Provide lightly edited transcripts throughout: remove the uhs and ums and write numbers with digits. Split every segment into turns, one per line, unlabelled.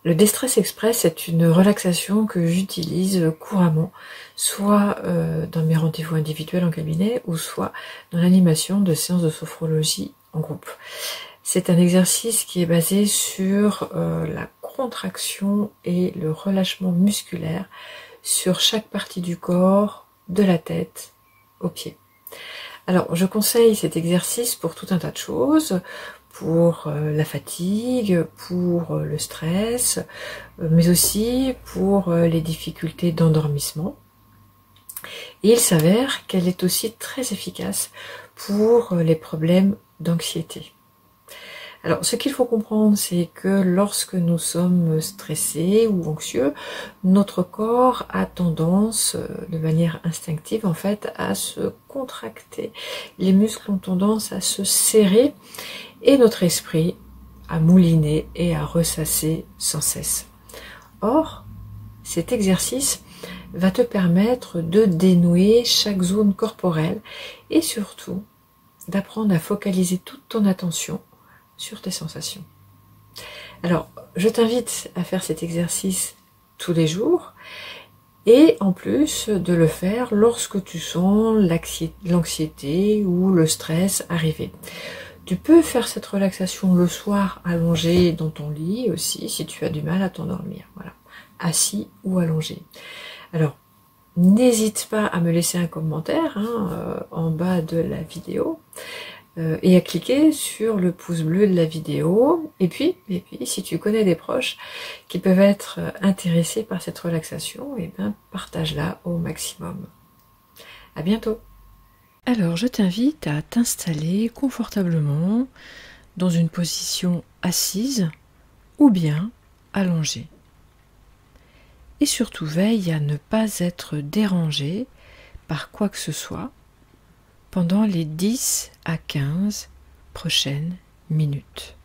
Le Destress Express est une relaxation que j'utilise couramment, soit dans mes rendez-vous individuels en cabinet, ou soit dans l'animation de séances de sophrologie en groupe. C'est un exercice qui est basé sur la contraction et le relâchement musculaire sur chaque partie du corps, de la tête aux pieds. Alors, je conseille cet exercice pour tout un tas de choses, pour la fatigue, pour le stress, mais aussi pour les difficultés d'endormissement. Et il s'avère qu'elle est aussi très efficace pour les problèmes d'anxiété. Alors, ce qu'il faut comprendre, c'est que lorsque nous sommes stressés ou anxieux, notre corps a tendance, de manière instinctive en fait, à se contracter. Les muscles ont tendance à se serrer et notre esprit à mouliner et à ressasser sans cesse. Or, cet exercice va te permettre de dénouer chaque zone corporelle et surtout d'apprendre à focaliser toute ton attention sur tes sensations. Alors, je t'invite à faire cet exercice tous les jours et en plus de le faire lorsque tu sens l'anxiété ou le stress arriver. Tu peux faire cette relaxation le soir allongé dans ton lit aussi si tu as du mal à t'endormir. Voilà, assis ou allongé. Alors, n'hésite pas à me laisser un commentaire en bas de la vidéo. Et à cliquer sur le pouce bleu de la vidéo. Et puis, si tu connais des proches qui peuvent être intéressés par cette relaxation, eh bien, partage-la au maximum. À bientôt. Alors, je t'invite à t'installer confortablement dans une position assise ou bien allongée. Et surtout, veille à ne pas être dérangé par quoi que ce soit pendant les 10 à 15 prochaines minutes.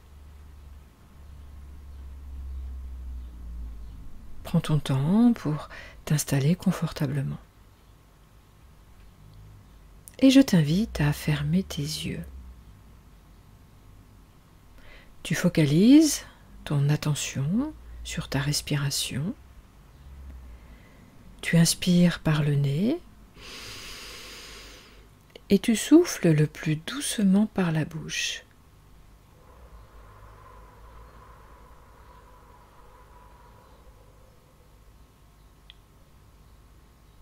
Prends ton temps pour t'installer confortablement. Et je t'invite à fermer tes yeux. Tu focalises ton attention sur ta respiration. Tu inspires par le nez. Et tu souffles le plus doucement par la bouche.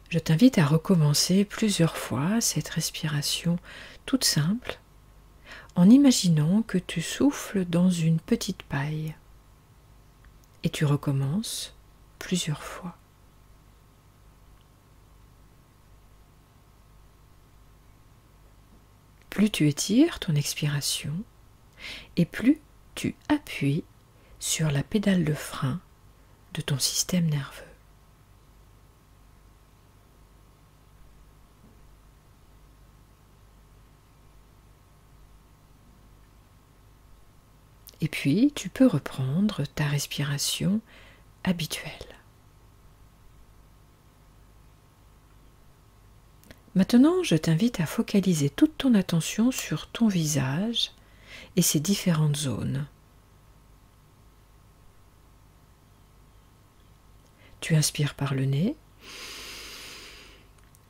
Je t'invite à recommencer plusieurs fois cette respiration toute simple en imaginant que tu souffles dans une petite paille. Et tu recommences plusieurs fois. Plus tu étires ton expiration et plus tu appuies sur la pédale de frein de ton système nerveux. Et puis tu peux reprendre ta respiration habituelle. Maintenant, je t'invite à focaliser toute ton attention sur ton visage et ses différentes zones. Tu inspires par le nez,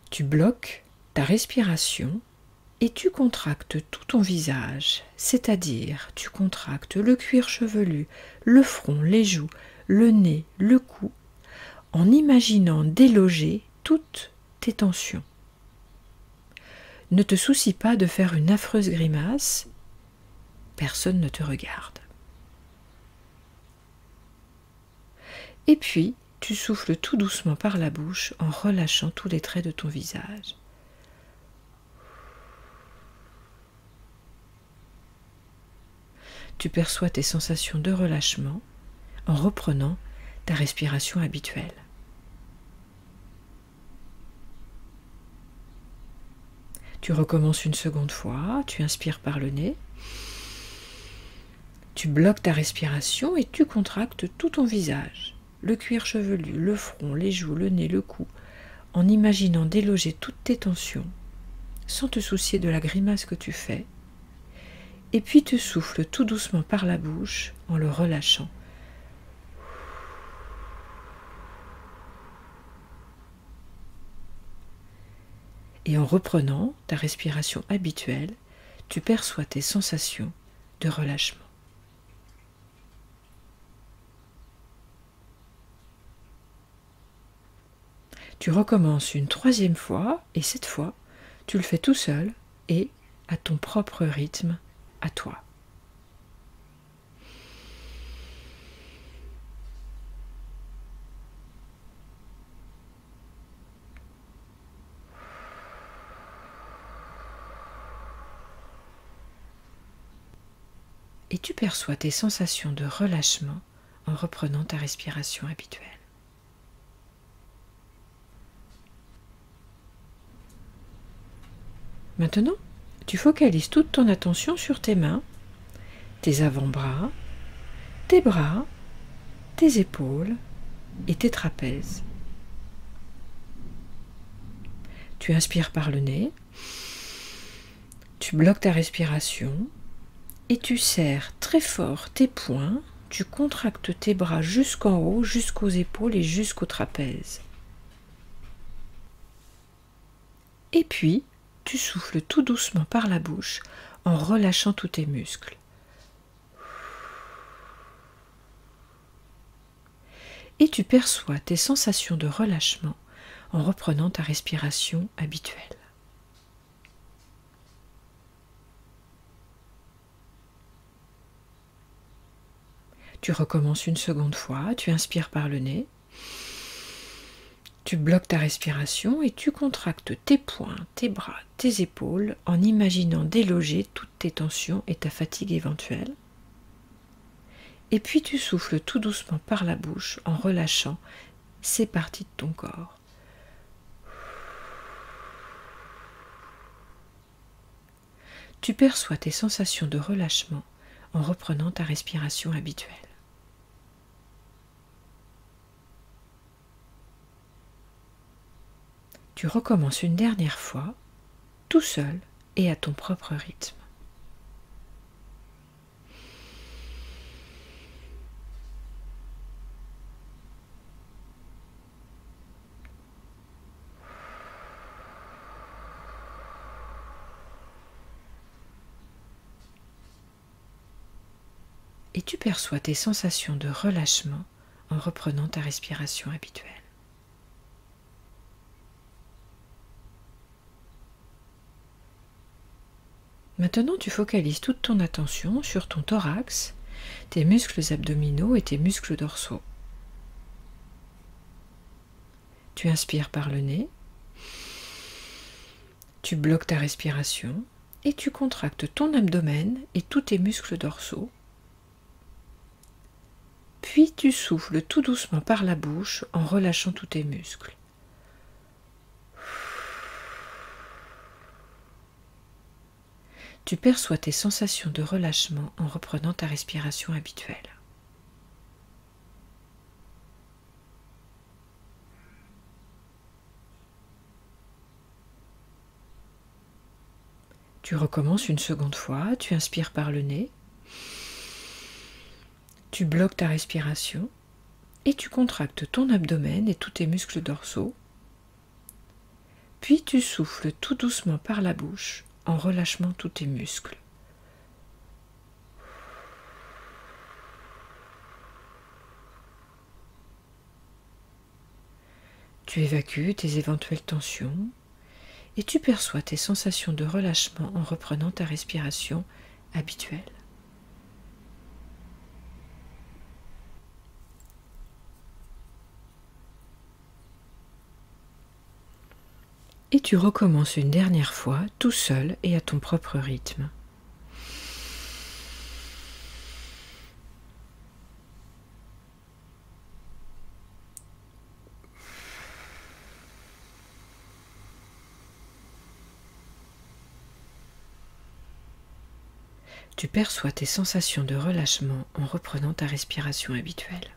tu bloques ta respiration et tu contractes tout ton visage, c'est-à-dire tu contractes le cuir chevelu, le front, les joues, le nez, le cou, en imaginant déloger toutes tes tensions. Ne te soucie pas de faire une affreuse grimace, personne ne te regarde. Et puis, tu souffles tout doucement par la bouche en relâchant tous les traits de ton visage. Tu perçois tes sensations de relâchement en reprenant ta respiration habituelle. Tu recommences une seconde fois, tu inspires par le nez, tu bloques ta respiration et tu contractes tout ton visage, le cuir chevelu, le front, les joues, le nez, le cou, en imaginant déloger toutes tes tensions, sans te soucier de la grimace que tu fais, et puis tu souffles tout doucement par la bouche en le relâchant. Et en reprenant ta respiration habituelle, tu perçois tes sensations de relâchement. Tu recommences une troisième fois et cette fois, tu le fais tout seul et à ton propre rythme, à toi. Et tu perçois tes sensations de relâchement en reprenant ta respiration habituelle. Maintenant, tu focalises toute ton attention sur tes mains, tes avant-bras, tes bras, tes épaules et tes trapèzes. Tu inspires par le nez, tu bloques ta respiration et tu serres très fort tes poings, tu contractes tes bras jusqu'en haut, jusqu'aux épaules et jusqu'aux trapèzes. Et puis, tu souffles tout doucement par la bouche en relâchant tous tes muscles. Et tu perçois tes sensations de relâchement en reprenant ta respiration habituelle. Tu recommences une seconde fois, tu inspires par le nez, tu bloques ta respiration et tu contractes tes poings, tes bras, tes épaules en imaginant déloger toutes tes tensions et ta fatigue éventuelle. Et puis tu souffles tout doucement par la bouche en relâchant ces parties de ton corps. Tu perçois tes sensations de relâchement en reprenant ta respiration habituelle. Tu recommences une dernière fois, tout seul et à ton propre rythme. Et tu perçois tes sensations de relâchement en reprenant ta respiration habituelle. Maintenant, tu focalises toute ton attention sur ton thorax, tes muscles abdominaux et tes muscles dorsaux. Tu inspires par le nez, tu bloques ta respiration et tu contractes ton abdomen et tous tes muscles dorsaux. Puis tu souffles tout doucement par la bouche en relâchant tous tes muscles. Tu perçois tes sensations de relâchement en reprenant ta respiration habituelle. Tu recommences une seconde fois, tu inspires par le nez, tu bloques ta respiration et tu contractes ton abdomen et tous tes muscles dorsaux. Puis tu souffles tout doucement par la bouche en relâchant tous tes muscles. Tu évacues tes éventuelles tensions et tu perçois tes sensations de relâchement en reprenant ta respiration habituelle. Et tu recommences une dernière fois, tout seul et à ton propre rythme. Tu perçois tes sensations de relâchement en reprenant ta respiration habituelle.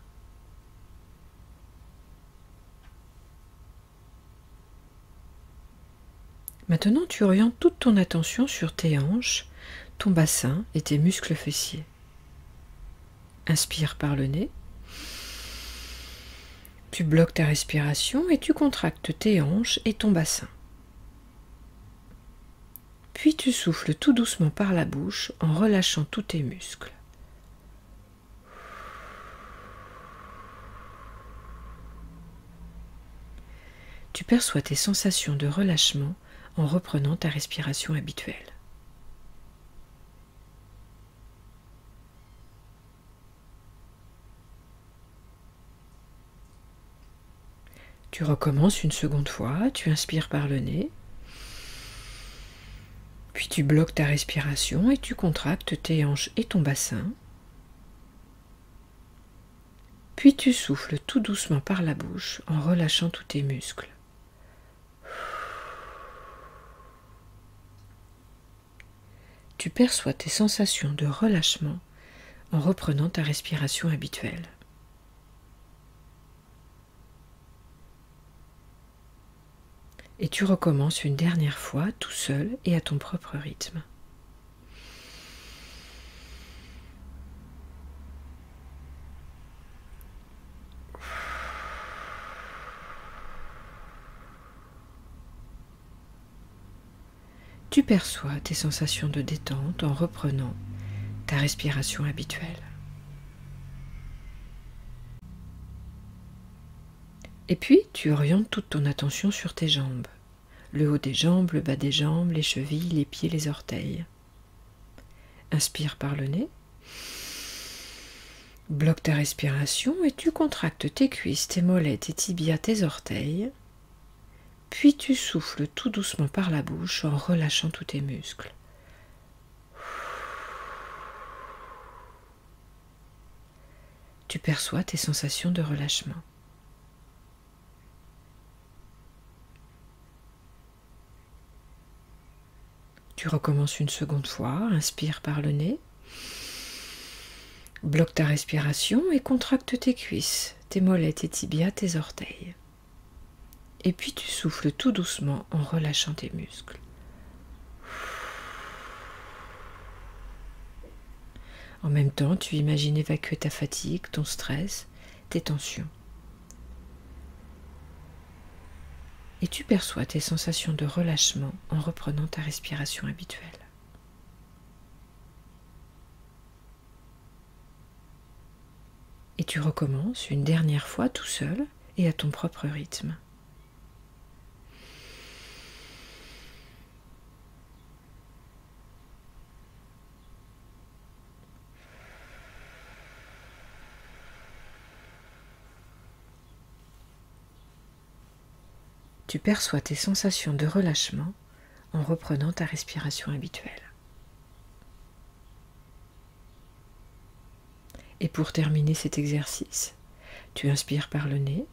Maintenant, tu orientes toute ton attention sur tes hanches, ton bassin et tes muscles fessiers. Inspire par le nez. Tu bloques ta respiration et tu contractes tes hanches et ton bassin. Puis tu souffles tout doucement par la bouche en relâchant tous tes muscles. Tu perçois tes sensations de relâchement en reprenant ta respiration habituelle. Tu recommences une seconde fois, tu inspires par le nez, puis tu bloques ta respiration et tu contractes tes hanches et ton bassin. Puis tu souffles tout doucement par la bouche en relâchant tous tes muscles. Tu perçois tes sensations de relâchement en reprenant ta respiration habituelle. Et tu recommences une dernière fois tout seul et à ton propre rythme. Tu perçois tes sensations de détente en reprenant ta respiration habituelle. Et puis, tu orientes toute ton attention sur tes jambes. Le haut des jambes, le bas des jambes, les chevilles, les pieds, les orteils. Inspire par le nez. Bloque ta respiration et tu contractes tes cuisses, tes mollets, tes tibias, tes orteils. Puis tu souffles tout doucement par la bouche en relâchant tous tes muscles. Tu perçois tes sensations de relâchement. Tu recommences une seconde fois, inspire par le nez. Bloque ta respiration et contracte tes cuisses, tes mollets, tes tibias, tes orteils. Et puis tu souffles tout doucement en relâchant tes muscles. En même temps, tu imagines évacuer ta fatigue, ton stress, tes tensions. Et tu perçois tes sensations de relâchement en reprenant ta respiration habituelle. Et tu recommences une dernière fois tout seul et à ton propre rythme. Tu perçois tes sensations de relâchement en reprenant ta respiration habituelle. Et pour terminer cet exercice, tu inspires par le nez,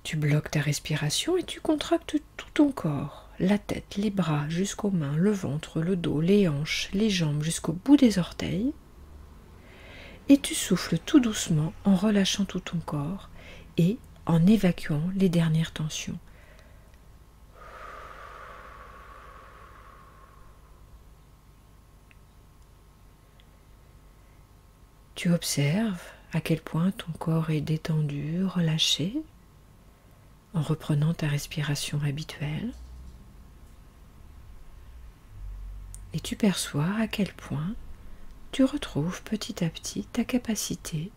tu bloques ta respiration et tu contractes tout ton corps, la tête, les bras jusqu'aux mains, le ventre, le dos, les hanches, les jambes jusqu'au bout des orteils. Et tu souffles tout doucement en relâchant tout ton corps et en évacuant les dernières tensions. Tu observes à quel point ton corps est détendu, relâché, en reprenant ta respiration habituelle. Et tu perçois à quel point tu retrouves petit à petit ta capacité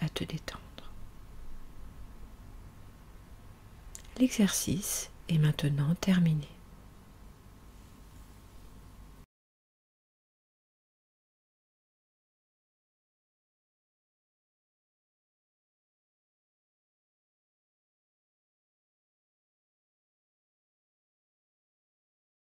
à te détendre. L'exercice est maintenant terminé.